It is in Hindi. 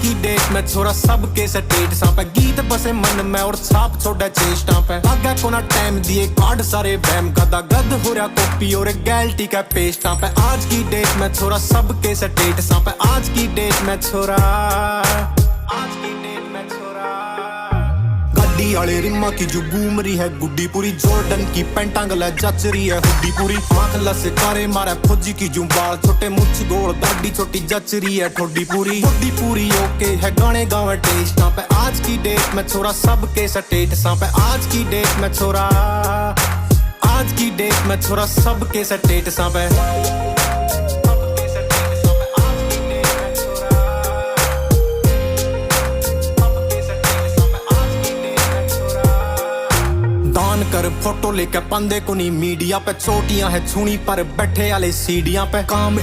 की डेट में छोरा सबके स्टेटस पे गीत बसे मन में और छाप छोड़ा चेष्टा पे आगे कोना टाइम दिए कार्ड सारे बैम गदा गद हो रहा कॉपी और गैल्टी का पेस्टा पे आज की डेट में छोरा सबके स्टेटस पे आज की डेट में छोरा गड्डी वाले रिम्मा की जो घूम रही है गुड्डी पूरी जॉर्डन की पैंटा गला जच रही है हुड्डी पूरी आंख लसे कारे मारा फौजी की जो बाल छोटे मुछ गोल दाढ़ी छोटी जच रही है ठोडी पूरी ओके है गाने गावे टेस्टा पे आज की डेट में छोरा सबके स्टेटसा पे आज की डेट में छोरा सबके स्टेटसा पे कर फोटो लेकर पंदे को नहीं मीडिया पे चोटियां है छुनी पर बैठे वाले सीढ़ियां पे काम